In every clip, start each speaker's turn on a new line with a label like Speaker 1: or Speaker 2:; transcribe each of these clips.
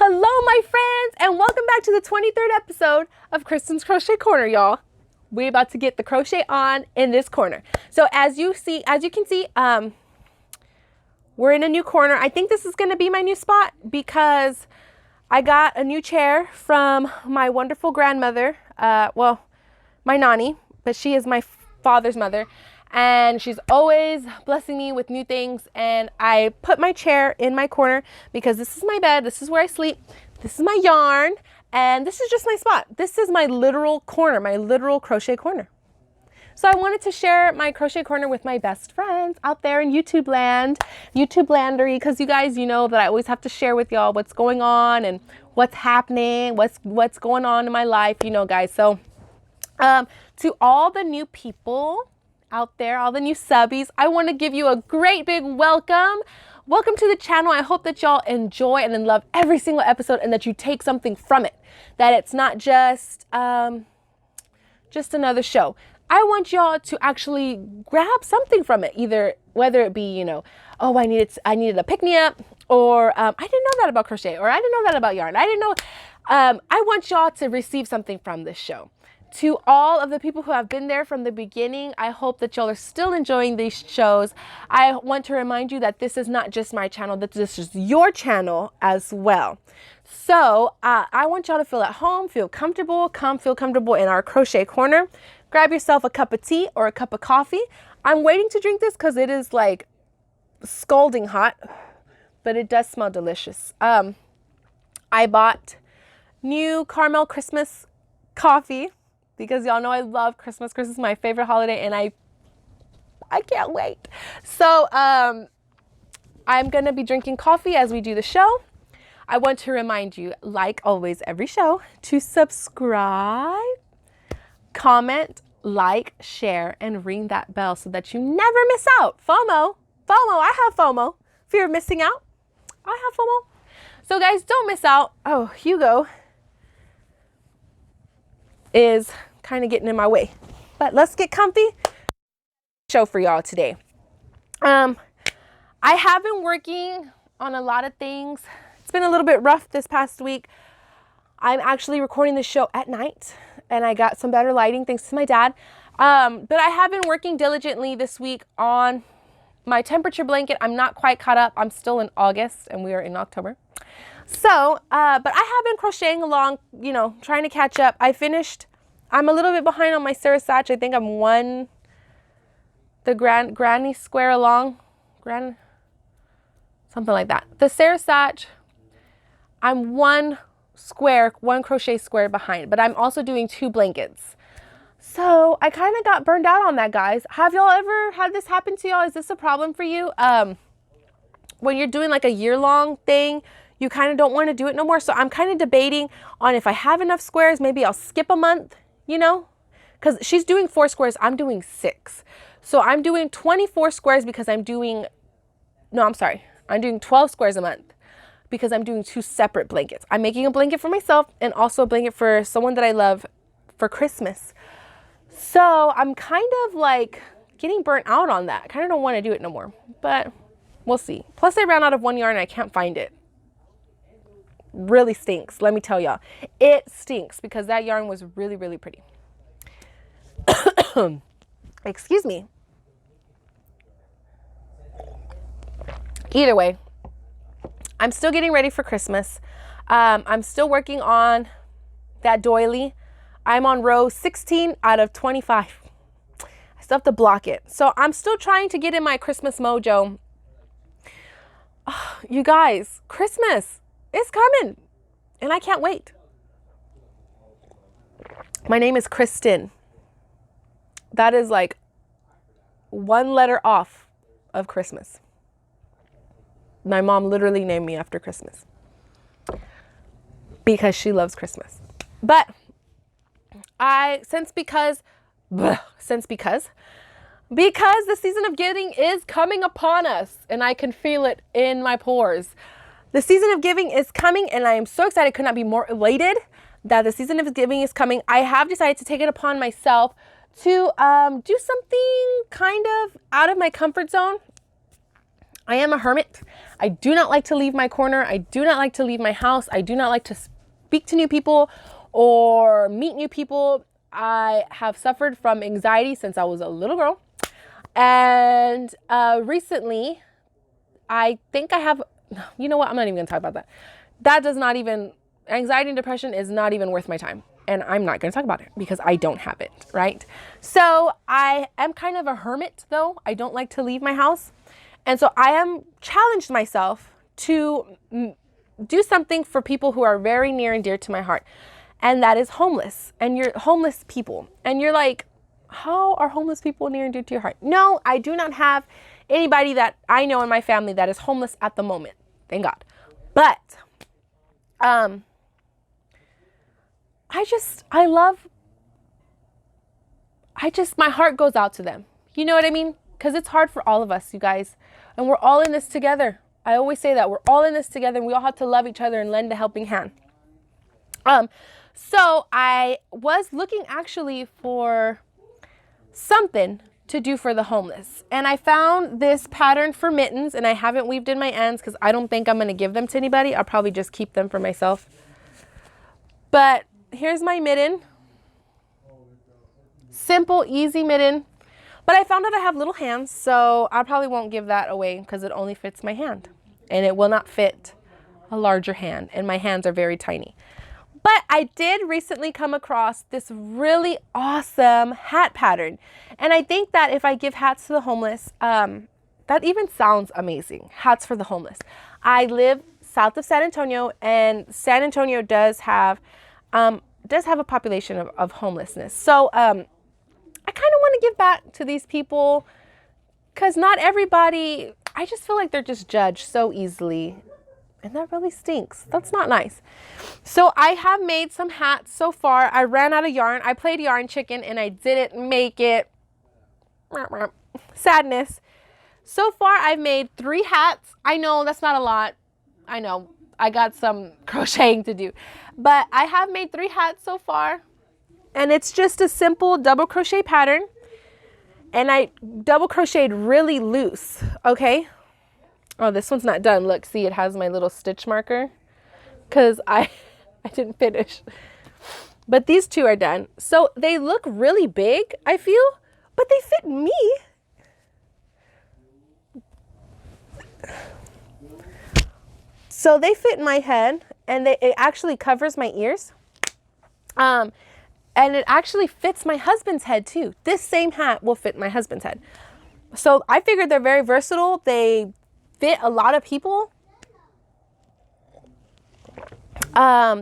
Speaker 1: Hello, my friends, and welcome back to the 23rd episode of Christyn's Crochet Corner, y'all. We're about to get the crochet on in this corner. So as you can see, we're in a new corner. I think this is going to be my new spot because I got a new chair from my wonderful grandmother. Well, my nanny, but she is my father's mother. And she's always blessing me with new things. And I put my chair in my corner because this is my bed. This is where I sleep. This is my yarn. And this is just my spot. This is my literal corner, my literal crochet corner. So I wanted to share my crochet corner with my best friends out there in YouTube land, YouTube landery, because you guys, you know that I always have to share with y'all what's going on and what's happening, what's going on in my life, you know, guys. So to all the new people out there, all the new subbies, I want to give you a great big welcome. Welcome to the channel. I hope that y'all enjoy and then love every single episode and that you take something from it, that it's not just another show. I want y'all to actually grab something from it, either whether it be, you know, oh, I needed a pick-me-up, or I didn't know that about crochet, or I didn't know that about yarn. I didn't know. I want y'all to receive something from this show. To all of the people who have been there from the beginning, I hope that y'all are still enjoying these shows. I want to remind you that this is not just my channel, that this is your channel as well. So I want y'all to feel at home, feel comfortable, feel comfortable in our crochet corner. Grab yourself a cup of tea or a cup of coffee. I'm waiting to drink this because it is like scalding hot, but it does smell delicious. I bought new caramel Christmas coffee, because y'all know I love Christmas. Christmas is my favorite holiday, and I can't wait. So I'm going to be drinking coffee as we do the show. I want to remind you, like always, every show, to subscribe, comment, like, share, and ring that bell so that you never miss out. FOMO. I have FOMO. Fear of missing out. I have FOMO. So guys, don't miss out. Oh, Hugo is kind of getting in my way, but let's get comfy. Show for y'all today. I have been working on a lot of things. It's been a little bit rough this past week. I'm actually recording the show at night, and I got some better lighting thanks to my dad. But I have been working diligently this week on my temperature blanket. I'm not quite caught up. I'm still in August, and we are in October. So, but I have been crocheting along, you know, trying to catch up. I'm a little bit behind on my Sarah Satch. I think I'm the granny square along, something like that. The Sarah Satch, I'm one crochet square behind, but I'm also doing 2 blankets. So I kind of got burned out on that, guys. Have y'all ever had this happen to y'all? Is this a problem for you? When you're doing like a year-long thing, you kind of don't want to do it no more. So I'm kind of debating on if I have enough squares, maybe I'll skip a month, you know, because she's doing 4 squares. I'm doing 6. So I'm doing 24 squares because I'm doing 12 squares a month because I'm doing 2 separate blankets. I'm making a blanket for myself and also a blanket for someone that I love for Christmas. So I'm kind of like getting burnt out on that. I kind of don't want to do it no more, but we'll see. Plus I ran out of one yarn and I can't find it. Really stinks, let me tell y'all. It stinks because that yarn was really, really pretty. Excuse me. Either way, I'm still getting ready for Christmas. I'm still working on that doily. I'm on row 16 out of 25. I still have to block it. So I'm still trying to get in my Christmas mojo. Oh, you guys, Christmas. It's coming, and I can't wait. My name is Christyn. That is like 1 letter off of Christmas. My mom literally named me after Christmas because she loves Christmas. But because the season of giving is coming upon us, and I can feel it in my pores. The season of giving is coming, and I am so excited. Could not be more elated that the season of giving is coming. I have decided to take it upon myself to do something kind of out of my comfort zone. I am a hermit. I do not like to leave my corner. I do not like to leave my house. I do not like to speak to new people or meet new people. I have suffered from anxiety since I was a little girl. And recently, I think I have, you know what? I'm not even going to talk about that. That does not even, anxiety and depression is not even worth my time. And I'm not going to talk about it because I don't have it, right? So I am kind of a hermit though. I don't like to leave my house. And so I am challenged myself to do something for people who are very near and dear to my heart. And that is homeless. And you're homeless people. And you're like, how are homeless people near and dear to your heart? No, I do not have anybody that I know in my family that is homeless at the moment. Thank God. But my heart goes out to them. You know what I mean? Because it's hard for all of us, you guys. And we're all in this together. I always say that. We're all in this together and we all have to love each other and lend a helping hand. So I was looking actually for something to do for the homeless. And I found this pattern for mittens and I haven't weaved in my ends because I don't think I'm going to give them to anybody. I'll probably just keep them for myself. But here's my mitten. Simple, easy mitten. But I found out I have little hands, so I probably won't give that away because it only fits my hand. And it will not fit a larger hand. And my hands are very tiny. But I did recently come across this really awesome hat pattern. And I think that if I give hats to the homeless, that even sounds amazing. Hats for the homeless. I live south of San Antonio, and San Antonio does have a population of homelessness. So I kind of want to give back to these people because not everybody, I just feel like they're just judged so easily. And that really stinks. That's not nice. So I have made some hats so far. I ran out of yarn. I played yarn chicken and I didn't make it. Sadness. So far I've made 3 hats. I know that's not a lot. I know I got some crocheting to do. But I have made 3 hats so far. And it's just a simple double crochet pattern. And I double crocheted really loose. Okay. Oh, this one's not done. Look, see, it has my little stitch marker because I didn't finish. But these 2 are done. So they look really big, I feel, but they fit me. So they fit my head and it actually covers my ears. And it actually fits my husband's head too. This same hat will fit my husband's head. So I figured they're very versatile. They fit a lot of people.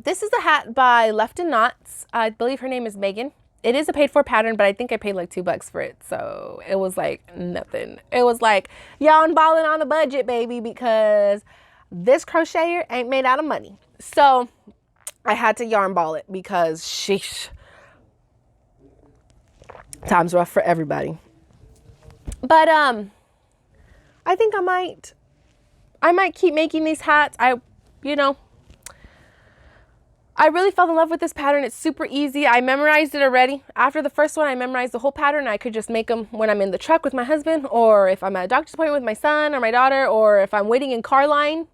Speaker 1: This is a hat by Left in Knots. I believe her name is Megan. It is a paid for pattern, but I think I paid like $2 for it. So it was like nothing. It was like, y'all, I'm balling on a budget, baby, because this crocheter ain't made out of money. So I had to yarn ball it because sheesh. Time's rough for everybody. But I think I might keep making these hats. I really fell in love with this pattern. It's super easy. I memorized it already. After the first one, I memorized the whole pattern. I could just make them when I'm in the truck with my husband, or if I'm at a doctor's appointment with my son or my daughter, or if I'm waiting in car line.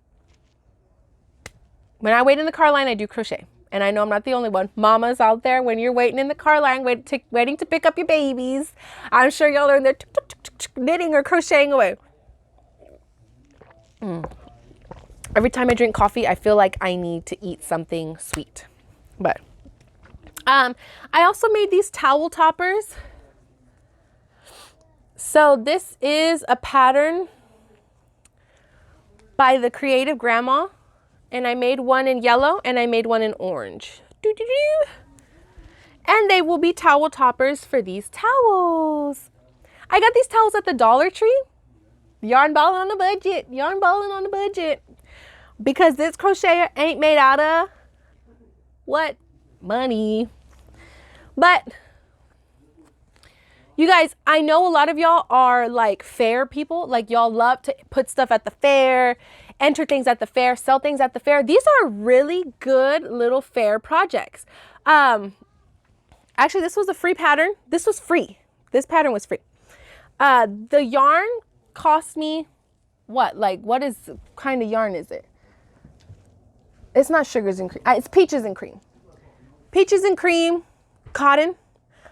Speaker 1: When I wait in the car line, I do crochet. And I know I'm not the only one. Mamas out there, when you're waiting in the car line, waiting to pick up your babies, I'm sure y'all are in there knitting or crocheting away. Every time I drink coffee, I feel like I need to eat something sweet. But I also made these towel toppers. So this is a pattern by the Creative Grandma. And I made one in yellow and I made one in orange. Doo-doo-doo. And they will be towel toppers for these towels. I got these towels at the Dollar Tree. Yarn balling on a budget. Yarn balling on a budget. Because this crocheter ain't made out of what? Money. But you guys, I know a lot of y'all are like fair people. Like y'all love to put stuff at the fair, enter things at the fair, sell things at the fair. These are really good little fair projects. Actually, this was a free pattern. This was free. This pattern was free. The yarn cost me what? Like, what is kind of yarn is it? It's not sugars and cream. It's peaches and cream. Peaches and cream, cotton.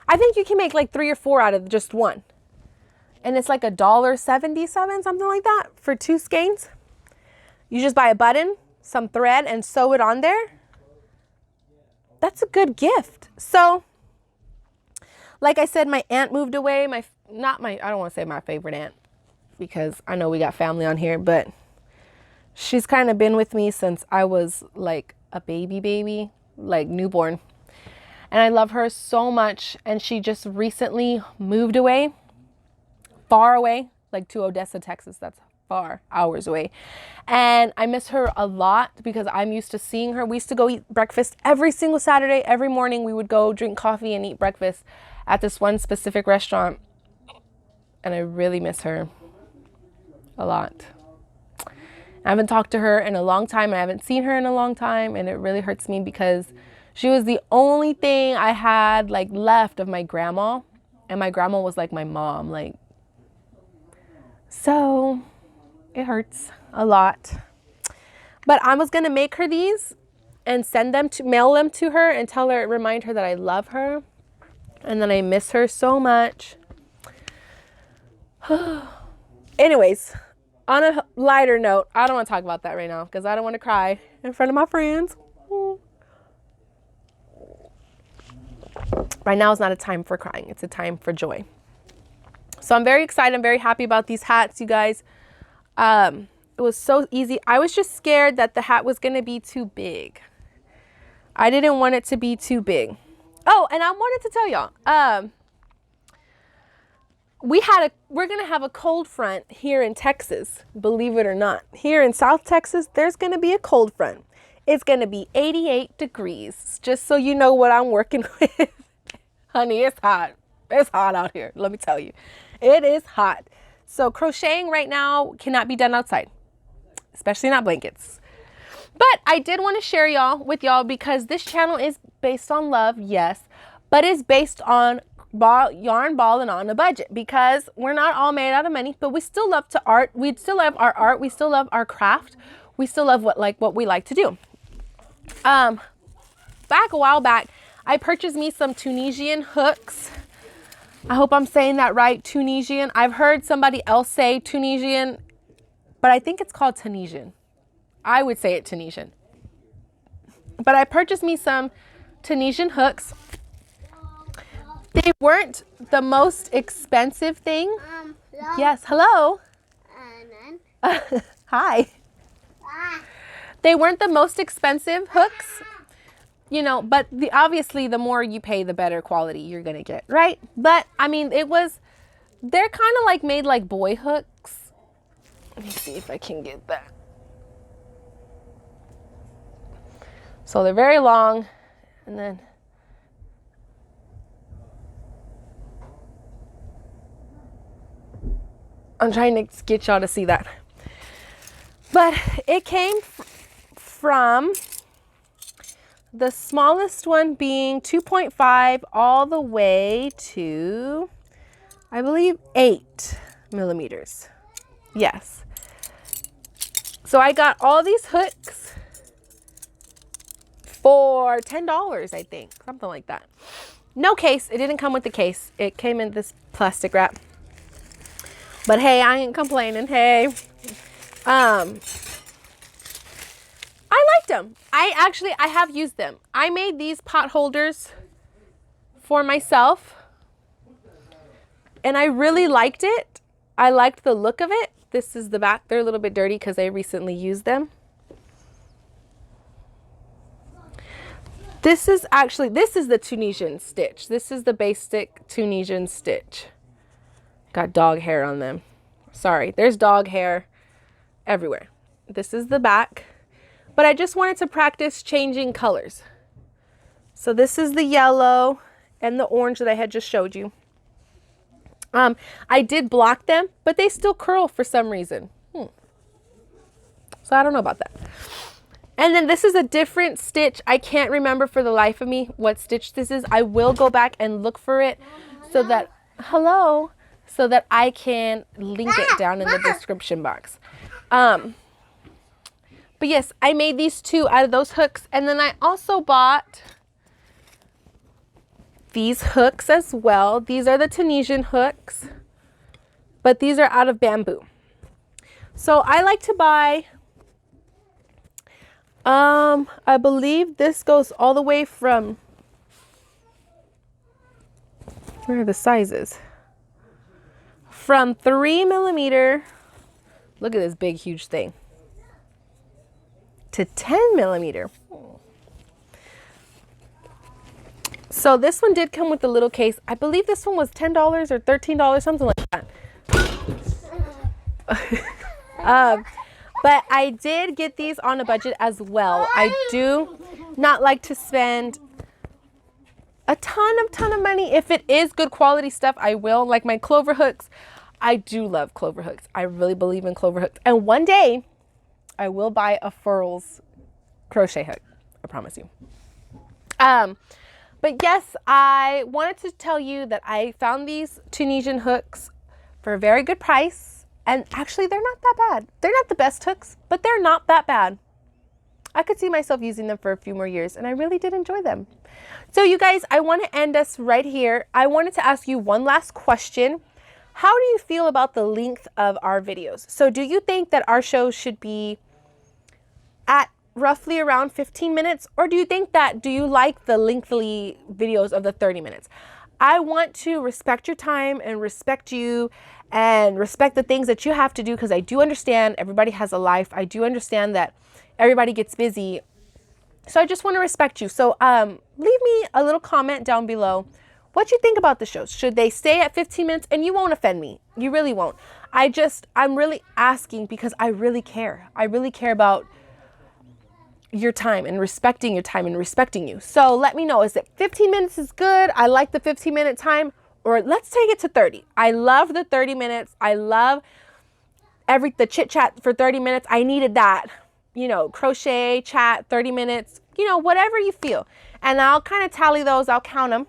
Speaker 1: I think you can make like 3 or 4 out of just one. And it's like $1.77, something like that, for 2 skeins. You just buy a button, some thread, and sew it on there. That's a good gift. So, like I said, my aunt moved away. I don't want to say my favorite aunt, because I know we got family on here, but she's kind of been with me since I was like a baby, like newborn. And I love her so much. And she just recently moved away, far away, like to Odessa, Texas. That's far, hours away. And I miss her a lot because I'm used to seeing her. We used to go eat breakfast every single Saturday. Every morning we would go drink coffee and eat breakfast at this one specific restaurant. And I really miss her a lot. I haven't talked to her in a long time. I haven't seen her in a long time. And it really hurts me because she was the only thing I had like left of my grandma. And my grandma was like my mom. Like, so it hurts a lot. But I was going to make her these and mail them to her and remind her that I love her and that I miss her so much. Anyways, on a lighter note, I don't want to talk about that right now because I don't want to cry in front of my friends. Right now is not a time for crying. It's a time for joy. So I'm very excited. I'm very happy about these hats, you guys. It was so easy. I was just scared that the hat was going to be too big. I didn't want it to be too big. Oh, and I wanted to tell y'all, we're going to have a cold front here in Texas, believe it or not. Here in South Texas, there's going to be a cold front. It's going to be 88 degrees, just so you know what I'm working with. Honey, it's hot. It's hot out here, let me tell you. It is hot. So crocheting right now cannot be done outside, especially not blankets. But I did want to share with y'all because this channel is based on love, yes, but it's based on yarn balling on a budget because we're not all made out of money, but we still love to art. We still love our art. We still love our craft. We still love what we like to do. A while back, I purchased me some Tunisian hooks. I hope I'm saying that right, Tunisian. I've heard somebody else say Tunisian, but I think it's called Tunisian. I would say it Tunisian. But I purchased me some Tunisian hooks. They weren't the most expensive thing. Hello? Yes, hello. Hi. They weren't the most expensive hooks, you know, but obviously the more you pay, the better quality you're going to get, right? But I mean, they're kind of like made like boy hooks. Let me see if I can get that. So they're very long, and then I'm trying to get y'all to see that. But it came from the smallest one being 2.5 all the way to, I believe, 8 millimeters. Yes. So I got all these hooks for $10, I think, something like that. No case. It didn't come with the case. It came in this plastic wrap. But hey, I ain't complaining. Hey. I liked them. I have used them. I made these pot holders for myself and I really liked it. I liked the look of it. This is the back. They're a little bit dirty because I recently used them. This is the Tunisian stitch. This is the basic Tunisian stitch. Got dog hair on them. Sorry, there's dog hair everywhere. This is the back, but I just wanted to practice changing colors. So this is the yellow and the orange that I had just showed you. I did block them, but they still curl for some reason. So I don't know about that. And then this is a different stitch. I can't remember for the life of me what stitch this is. I will go back and look for it so that, so that I can link it down in the description box. But yes, I made these two out of those hooks. And then I also bought these hooks as well. These are the Tunisian hooks, but these are out of bamboo. So I like to buy, I believe this goes all the way from, where are the sizes? From 3mm, look at this big, huge thing, to 10mm. So this one did come with a little case. I believe this one was $10 or $13, something like that. But I did get these on a budget as well. I do not like to spend a ton of money. If it is good quality stuff, I will. Like my clover hooks. I do love clover hooks. I really believe in clover hooks. And one day I will buy a Furls crochet hook. I promise you. But yes, I wanted to tell you that I found these Tunisian hooks for a very good price. And actually, they're not that bad. They're not the best hooks, but they're not that bad. I could see myself using them for a few more years, and I really did enjoy them. So you guys, I want to end us right here. I wanted to ask you one last question. How do you feel about the length of our videos? So do you think that our shows should be at roughly around 15 minutes? Or do you like the lengthy videos of the 30 minutes? I want to respect your time and respect you and respect the things that you have to do, because I do understand everybody has a life. I do understand that everybody gets busy. So I just want to respect you. So leave me a little comment down below what you think about the shows. Should they stay at 15 minutes? And you won't offend me. You really won't. I'm really asking because I really care. I really care about your time and respecting your time and respecting you. So let me know, is it 15 minutes is good? I like the 15-minute time, or let's take it to 30. I love the 30 minutes. I love the chit chat for 30 minutes. I needed that, crochet chat, 30 minutes, whatever you feel. And I'll kind of tally those. I'll count them.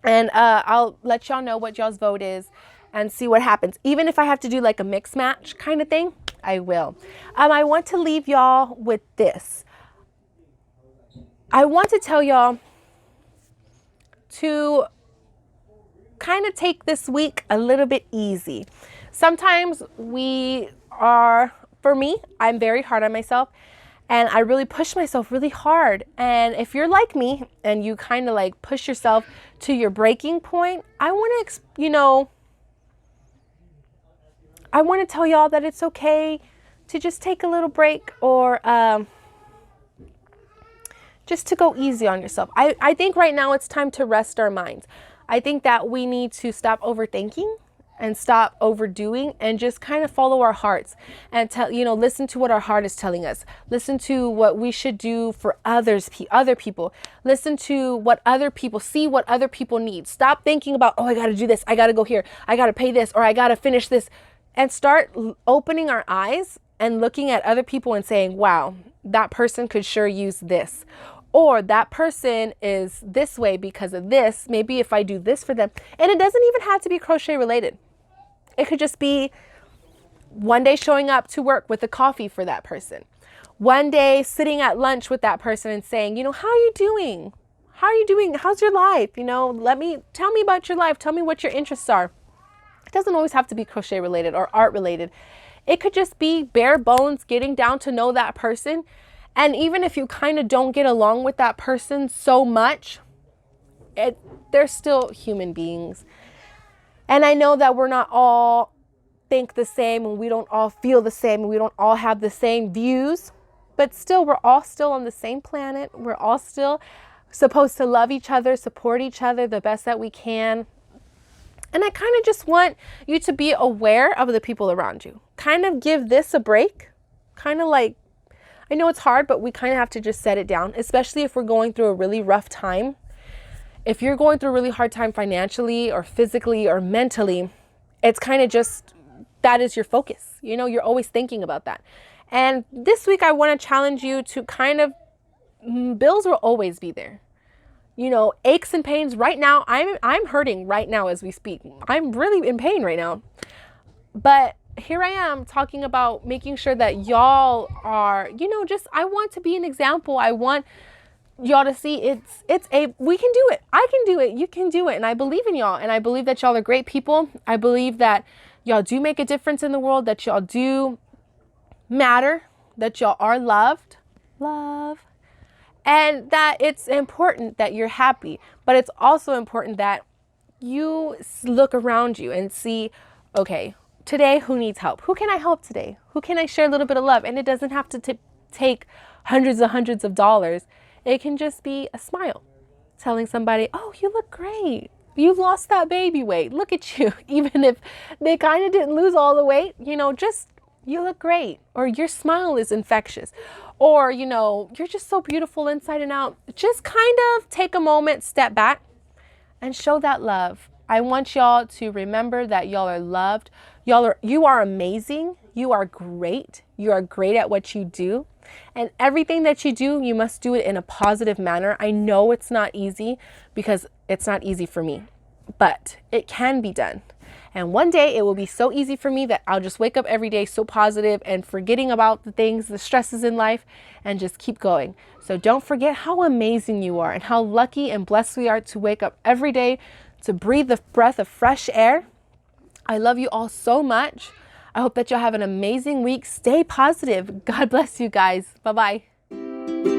Speaker 1: And I'll let y'all know what y'all's vote is and see what happens. Even if I have to do like a mix match kind of thing, I will. I want to leave y'all with this. I want to tell y'all to kind of take this week a little bit easy. Sometimes for me, I'm very hard on myself. And I really push myself really hard. And if you're like me and you kind of like push yourself to your breaking point, I want to tell y'all that it's okay to just take a little break, or just to go easy on yourself. I think right now it's time to rest our minds. I think that we need to stop overthinking and stop overdoing and just kind of follow our hearts and listen to what our heart is telling us. Listen to what we should do for other people. Listen to what other people see, what other people need. Stop thinking about, oh, I got to do this. I got to go here. I got to pay this, or I got to finish this, and start opening our eyes and looking at other people and saying, wow, that person could sure use this. Or that person is this way because of this. Maybe if I do this for them. And it doesn't even have to be crochet related. It could just be one day showing up to work with a coffee for that person. One day sitting at lunch with that person and saying, how are you doing? How are you doing? How's your life? Tell me about your life. Tell me what your interests are. It doesn't always have to be crochet related or art related. It could just be bare bones, getting down to know that person. And even if you kind of don't get along with that person so much, they're still human beings. And I know that we're not all think the same, and we don't all feel the same, and we don't all have the same views, but still, we're all still on the same planet. We're all still supposed to love each other, support each other the best that we can. And I kind of just want you to be aware of the people around you. Kind of give this a break. Kind of like, I know it's hard, but we kind of have to just set it down, especially if we're going through a really rough time. If you're going through a really hard time financially or physically or mentally, it's kind of just, that is your focus. You're always thinking about that. And this week I want to challenge you to kind of, bills will always be there. Aches and pains right now. I'm hurting right now as we speak. I'm really in pain right now. But here I am talking about making sure that y'all are, you know, just, I want to be an example. I want y'all to see we can do it. I can do it. You can do it. And I believe in y'all. And I believe that y'all are great people. I believe that y'all do make a difference in the world, that y'all do matter, that y'all are loved, and that it's important that you're happy. But it's also important that you look around you and see, okay, today, who needs help? Who can I help today? Who can I share a little bit of love? And it doesn't have to take hundreds of dollars. It can just be a smile, telling somebody, oh, you look great. You've lost that baby weight. Look at you. Even if they kind of didn't lose all the weight, you know, just, you look great. Or your smile is infectious. Or, you know, you're just so beautiful inside and out. Just kind of take a moment, step back, and show that love. I want y'all to remember that y'all are loved. You are amazing. You are great. You are great at what you do. And everything that you do, you must do it in a positive manner. I know it's not easy, because it's not easy for me, but it can be done. And one day it will be so easy for me that I'll just wake up every day so positive and forgetting about the things, the stresses in life, and just keep going. So don't forget how amazing you are and how lucky and blessed we are to wake up every day, to breathe the breath of fresh air. I love you all so much. I hope that you'll have an amazing week. Stay positive. God bless you guys. Bye-bye.